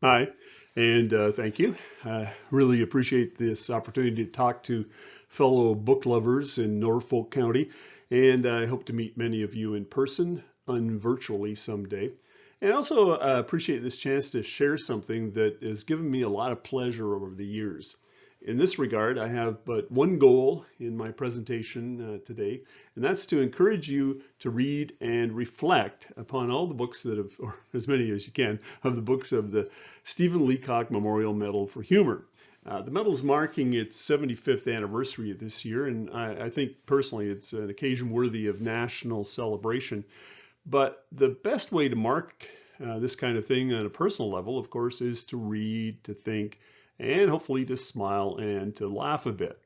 Hi, and thank you. I really appreciate this opportunity to talk to fellow book lovers in Norfolk County, and I hope to meet many of you in person and virtually someday. And also appreciate this chance to share something that has given me a lot of pleasure over the years. In this regard, I have but one goal in my presentation today, and that's to encourage you to read and reflect upon all the books that have, or as many as you can, of the books of the Stephen Leacock Memorial Medal for Humor. The medal is marking its 75th anniversary this year, and I think personally it's an occasion worthy of national celebration. But the best way to mark this kind of thing on a personal level, of course, is to read, to think, and hopefully to smile and to laugh a bit.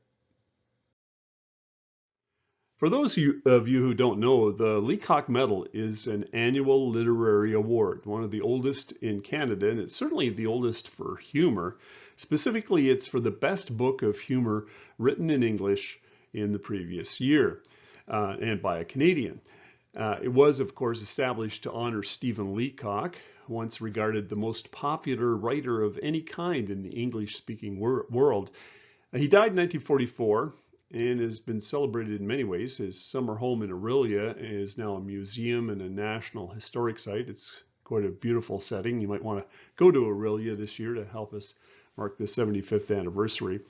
For those of you who don't know, the Leacock Medal is an annual literary award, one of the oldest in Canada, and it's certainly the oldest for humor. Specifically, it's for the best book of humor written in English in the previous year and by a Canadian. It was, of course, established to honor Stephen Leacock, once regarded the most popular writer of any kind in the English-speaking world. He died in 1944 and has been celebrated in many ways. His summer home in Orillia is now a museum and a national historic site. It's quite a beautiful setting. You might want to go to Orillia this year to help us mark the 75th anniversary.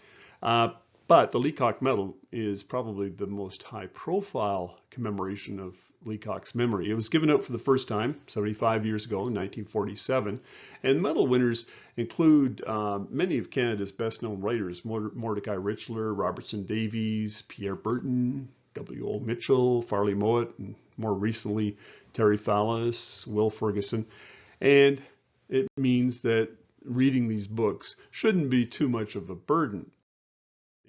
Uh, but the Leacock Medal is probably the most high-profile commemoration of Leacock's memory. It was given out for the first time 75 years ago in 1947, and medal winners include many of Canada's best-known writers: Mordecai Richler, Robertson Davies, Pierre Burton, W.O. Mitchell, Farley Mowat, and more recently Terry Fallis, Will Ferguson. And it means that reading these books shouldn't be too much of a burden.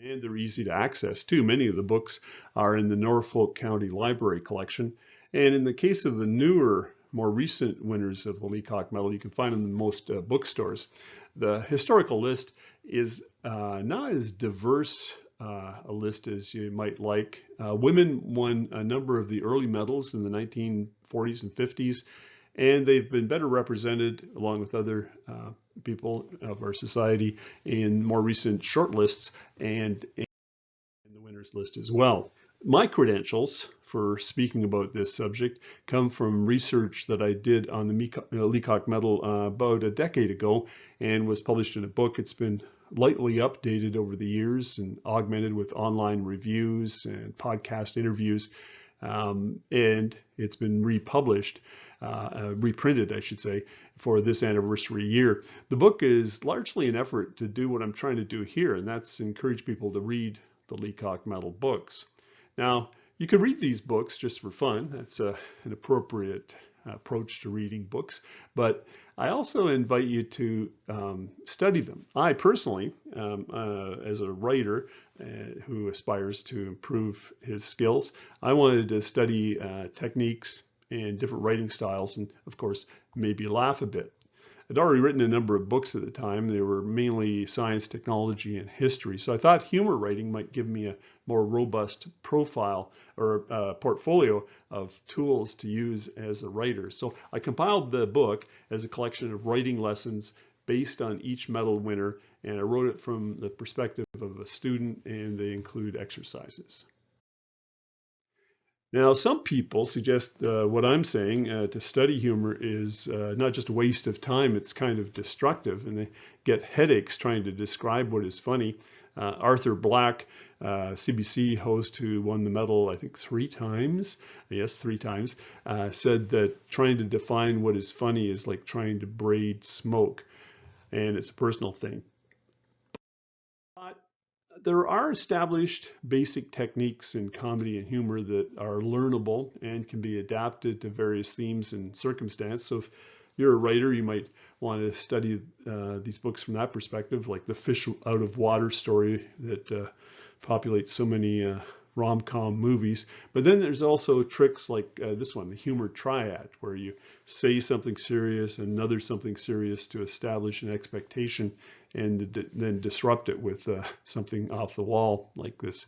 And they're easy to access too. Many of the books are in the Norfolk County Library collection. And in the case of the newer, more recent winners of the Leacock Medal, you can find them in most bookstores. The historical list is not as diverse a list as you might like. Women won a number of the early medals in the 1940s and 50s, and they've been better represented along with other people of our society in more recent short lists and in the winners list as well. My credentials for speaking about this subject come from research that I did on the Leacock Medal about a decade ago and was published in a book. It's been lightly updated over the years and augmented with online reviews and podcast interviews. And it's been republished, reprinted, I should say, for this anniversary year. The book is largely an effort to do what I'm trying to do here, and that's encourage people to read the Leacock Medal books. Now, you can read these books just for fun. That's an appropriate approach to reading books, but I also invite you to study them. I personally, as a writer who aspires to improve his skills, I wanted to study techniques and different writing styles, and of course, maybe laugh a bit. I'd already written a number of books at the time. They were mainly science, technology, and history. So I thought humor writing might give me a more robust profile or portfolio of tools to use as a writer. So I compiled the book as a collection of writing lessons based on each medal winner, and I wrote it from the perspective of a student, and they include exercises. Now, some people suggest what I'm saying, to study humor is not just a waste of time, it's kind of destructive, and they get headaches trying to describe what is funny. Arthur Black, CBC host who won the medal, I think 3 times, yes, 3 times, said that trying to define what is funny is like trying to braid smoke, and it's a personal thing. But there are established basic techniques in comedy and humor that are learnable and can be adapted to various themes and circumstance. So if you're a writer, you might want to study these books from that perspective, like the fish out of water story that populates so many rom-com movies. But then there's also tricks like this one, the Humor Triad, where you say something serious, another something serious to establish an expectation, and then disrupt it with something off the wall, like this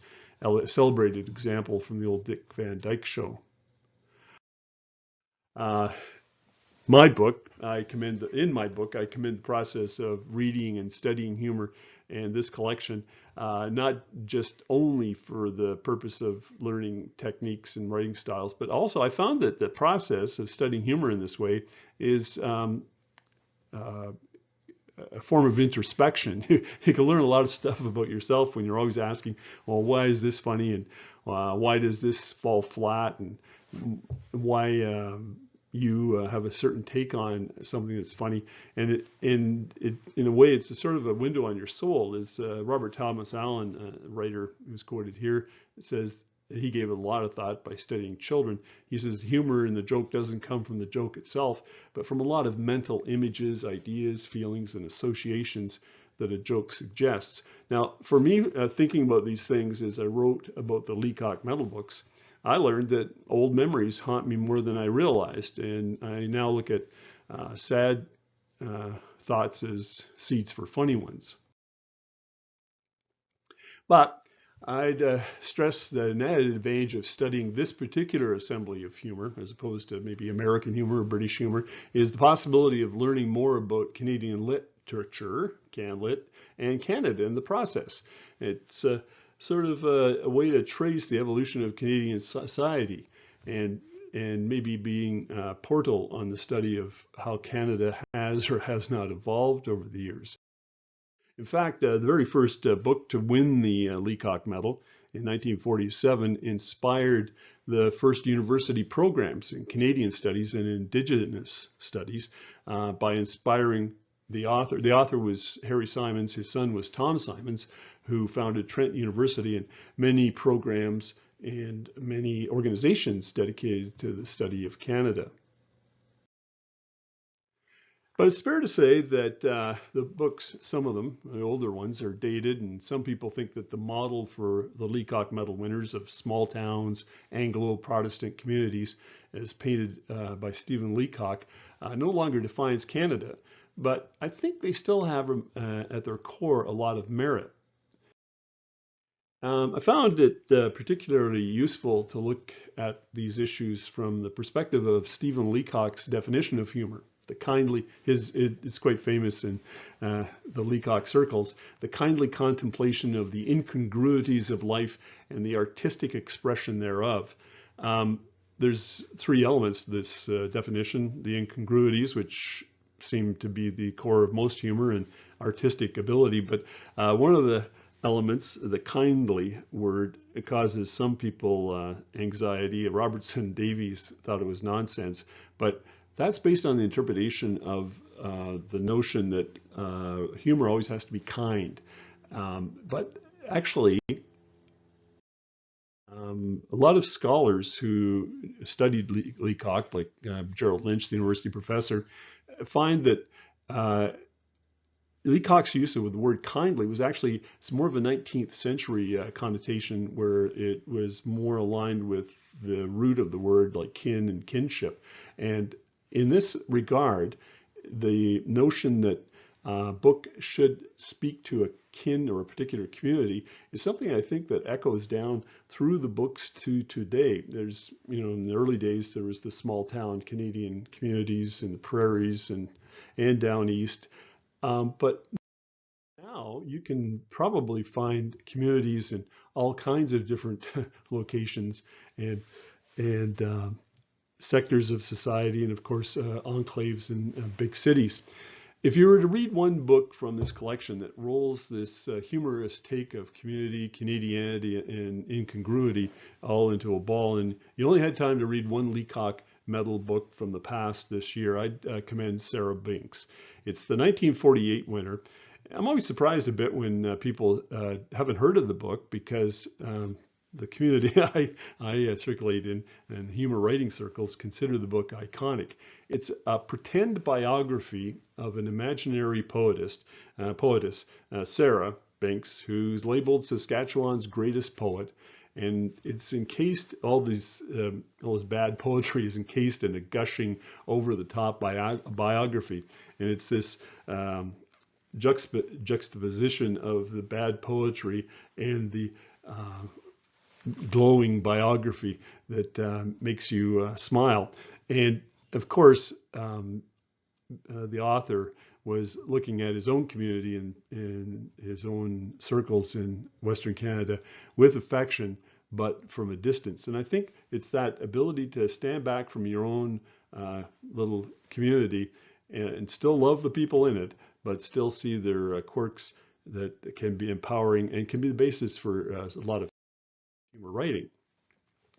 celebrated example from the old Dick Van Dyke Show. Uh, my book, I commend the process of reading and studying humor and this collection, not just only for the purpose of learning techniques and writing styles, but also I found that the process of studying humor in this way is a form of introspection. You can learn a lot of stuff about yourself when you're always asking, well, why is this funny, and why does this fall flat, and why you have a certain take on something that's funny. And in a way, it's a sort of a window on your soul. As Robert Thomas Allen, writer who's quoted here, says he gave it a lot of thought by studying children. He says humor in the joke doesn't come from the joke itself, but from a lot of mental images, ideas, feelings, and associations that a joke suggests. Now, for me, thinking about these things as I wrote about the Leacock metal books, I learned that old memories haunt me more than I realized, and I now look at sad thoughts as seeds for funny ones. But I'd stress that an added advantage of studying this particular assembly of humor, as opposed to maybe American humor or British humor, is the possibility of learning more about Canadian literature, CanLit, and Canada in the process. It's sort of a way to trace the evolution of Canadian society, and maybe being a portal on the study of how Canada has or has not evolved over the years. In fact, the very first book to win the Leacock Medal in 1947 inspired the first university programs in Canadian studies and Indigenous studies by inspiring the author. The author was Harry Simons. His son was Tom Simons, who founded Trent University, and many programs and many organizations dedicated to the study of Canada. But it's fair to say that the books, some of them, the older ones, are dated, and some people think that the model for the Leacock Medal winners of small towns, Anglo-Protestant communities, as painted by Stephen Leacock, no longer defines Canada. But I think they still have at their core a lot of merit. I found it particularly useful to look at these issues from the perspective of Stephen Leacock's definition of humor. The kindly, it's quite famous in the Leacock circles, the kindly contemplation of the incongruities of life and the artistic expression thereof. There's three elements to this definition: the incongruities, which seem to be the core of most humor, and artistic ability. But one of the elements, the kindly word, it causes some people anxiety. Robertson Davies thought it was nonsense, but that's based on the interpretation of the notion that humor always has to be kind. But actually, a lot of scholars who studied Leacock, like Gerald Lynch, the university professor, find that Leacock's use of the word kindly was actually, it's more of a 19th century connotation, where it was more aligned with the root of the word, like kin and kinship. And in this regard, the notion that a book should speak to a kin or a particular community is something I think that echoes down through the books to today. There's, in the early days, there was the small town Canadian communities in the prairies and down east. But now you can probably find communities in all kinds of different locations and sectors of society, and of course enclaves in big cities. If you were to read one book from this collection that rolls this humorous take of community, Canadianity, and incongruity all into a ball, and you only had time to read one Leacock Medal book from the past this year, I'd commend Sarah Binks. It's the 1948 winner. I'm always surprised a bit when people haven't heard of the book, because the community I circulate in and humor writing circles consider the book iconic. It's a pretend biography of an imaginary poetess, Sarah Binks, who's labeled Saskatchewan's greatest poet. And it's encased, all this bad poetry is encased in a gushing, over-the-top biography. And it's this juxtaposition of the bad poetry and the glowing biography that makes you smile. And of course, the author was looking at his own community and his own circles in Western Canada with affection, but from a distance. And I think it's that ability to stand back from your own little community and still love the people in it, but still see their quirks that can be empowering and can be the basis for a lot of humor writing.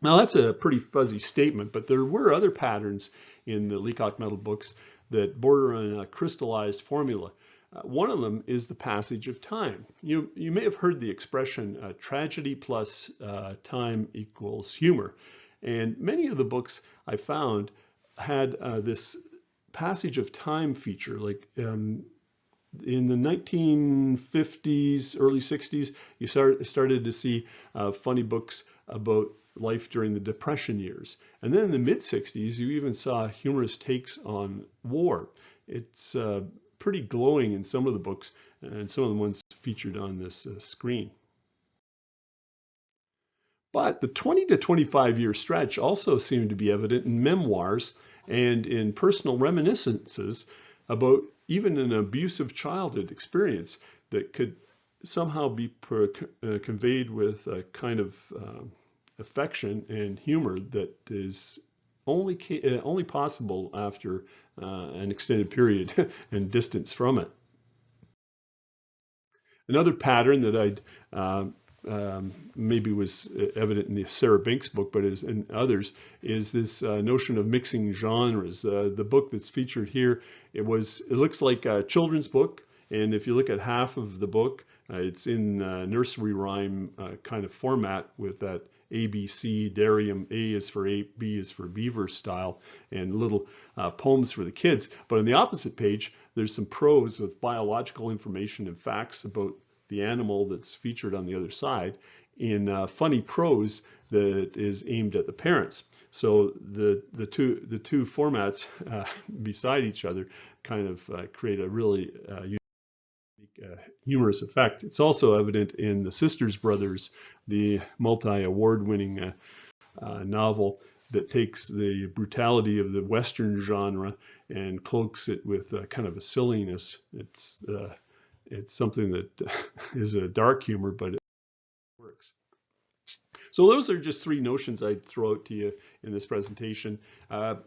Now that's a pretty fuzzy statement, but there were other patterns in the Leacock Metal books that border on a crystallized formula. One of them is the passage of time. You may have heard the expression tragedy plus time equals humor. And many of the books I found had this passage of time feature, like in the 1950s, early 60s, you started to see funny books about life during the Depression years. And then in the mid-60s, you even saw humorous takes on war. It's pretty glowing in some of the books and some of the ones featured on this screen. But the 20 to 25 year stretch also seemed to be evident in memoirs and in personal reminiscences about even an abusive childhood experience that could somehow be conveyed with a kind of affection and humor that is only possible after an extended period and distance from it. Another pattern that I'd maybe was evident in the Sarah Binks book, but is in others, is this notion of mixing genres. The book that's featured here, it looks like a children's book, and if you look at half of the book, it's in nursery rhyme kind of format with that ABC, Darium, A is for ape, B is for beaver style, and little poems for the kids. But on the opposite page, there's some prose with biological information and facts about the animal that's featured on the other side in funny prose that is aimed at the parents. So the two formats beside each other kind of create a really unique humorous effect. It's also evident in the Sisters Brothers, the multi-award-winning novel that takes the brutality of the Western genre and cloaks it with kind of a silliness. It's something that is a dark humor, but it works. So those are just three notions I'd throw out to you in this presentation,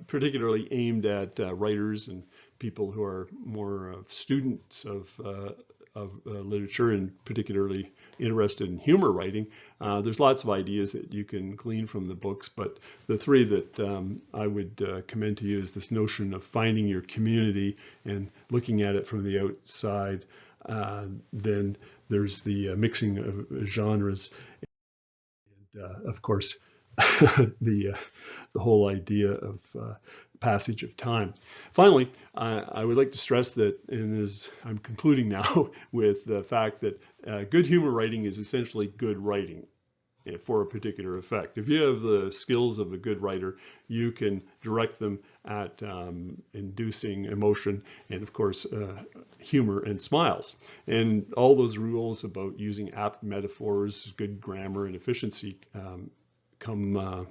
particularly aimed at writers and people who are more students of literature and particularly interested in humor writing. There's lots of ideas that you can glean from the books, but the three that I would commend to you is this notion of finding your community and looking at it from the outside. Then there's the mixing of genres, and of course the whole idea of passage of time. Finally, I would like to stress that, and as I'm concluding now with the fact that good humor writing is essentially good writing for a particular effect. If you have the skills of a good writer, you can direct them at inducing emotion and, of course, humor and smiles. And all those rules about using apt metaphors, good grammar, and efficiency come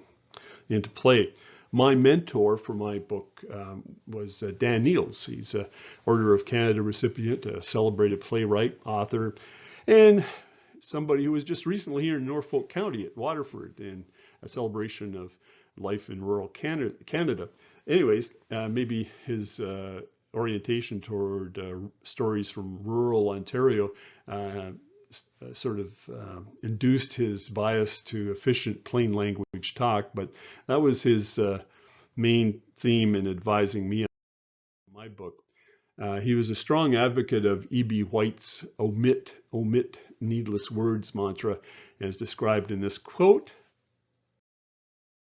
into play. My mentor for my book was Dan Neils. He's an Order of Canada recipient, a celebrated playwright, author, and somebody who was just recently here in Norfolk County at Waterford in a celebration of life in rural Canada. Anyways, maybe his orientation toward stories from rural Ontario sort of induced his bias to efficient plain language talk, but that was his main theme in advising me on my book. He was a strong advocate of E.B. White's omit needless words mantra, as described in this quote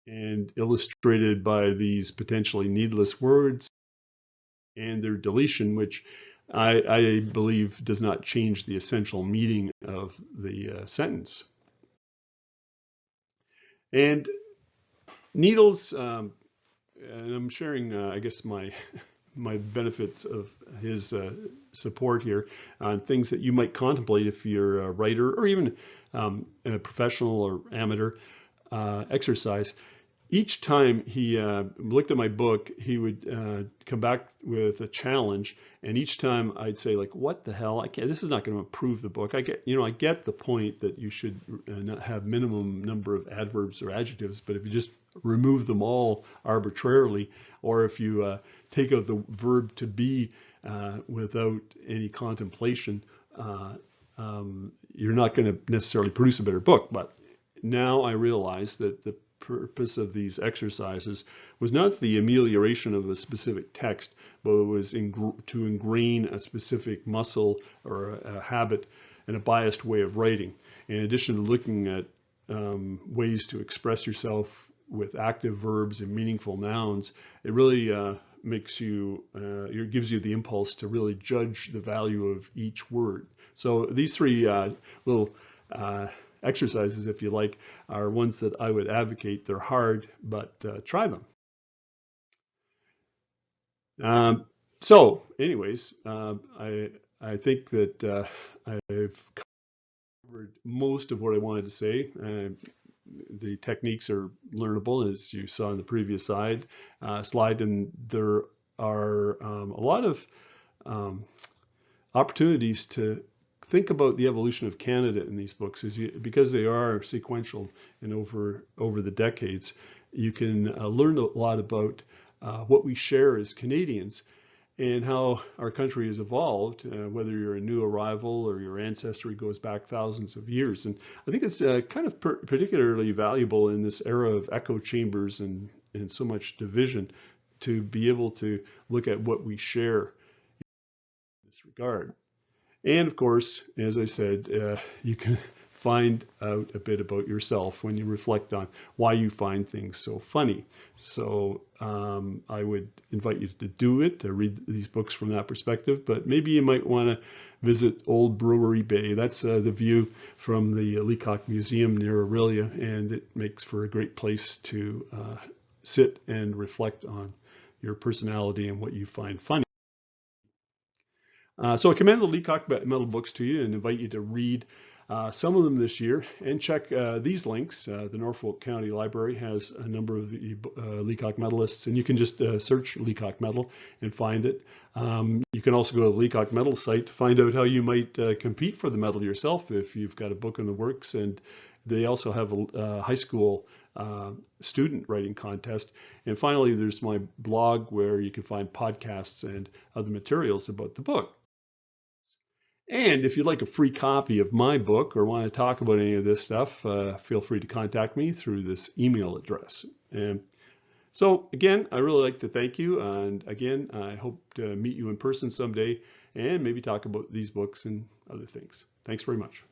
and illustrated by these potentially needless words and their deletion, which I believe does not change the essential meaning of the sentence. And Needles, and I'm sharing, I guess, my benefits of his support here on things that you might contemplate if you're a writer or even a professional or amateur exercise. each time he looked at my book, he would come back with a challenge, and each time I'd say, like, "What the hell? I can't. This is not going to improve the book." I get the point that you should not have minimum number of adverbs or adjectives, but if you just remove them all arbitrarily, or if you take out the verb to be without any contemplation, you're not going to necessarily produce a better book. But now I realize that the purpose of these exercises was not the amelioration of a specific text, but it was to ingrain a specific muscle or a habit and a biased way of writing. In addition to looking at ways to express yourself with active verbs and meaningful nouns, it really gives you the impulse to really judge the value of each word. So these three little exercises, if you like, are ones that I would advocate. They're hard, but try them. So anyways, I think that I've covered most of what I wanted to say. The techniques are learnable, as you saw in the previous slide, and there are a lot of opportunities to think about the evolution of Canada in these books, because they are sequential and over the decades. You can learn a lot about what we share as Canadians and how our country has evolved, whether you're a new arrival or your ancestry goes back thousands of years. And I think it's kind of particularly valuable in this era of echo chambers and so much division to be able to look at what we share in this regard. And of course, as I said, you can find out a bit about yourself when you reflect on why you find things so funny. So I would invite you to do it, to read these books from that perspective, but maybe you might want to visit Old Brewery Bay. That's the view from the Leacock Museum near Aurelia, and it makes for a great place to sit and reflect on your personality and what you find funny. So I commend the Leacock Metal books to you and invite you to read some of them this year, and check these links. The Norfolk County Library has a number of the Leacock medalists, and you can just search Leacock Medal and find it. You can also go to the Leacock Medal site to find out how you might compete for the medal yourself if you've got a book in the works. And they also have a high school student writing contest. And finally, there's my blog where you can find podcasts and other materials about the book. And if you'd like a free copy of my book or want to talk about any of this stuff, feel free to contact me through this email address. And so again, I really like to thank you. And again, I hope to meet you in person someday and maybe talk about these books and other things. Thanks very much.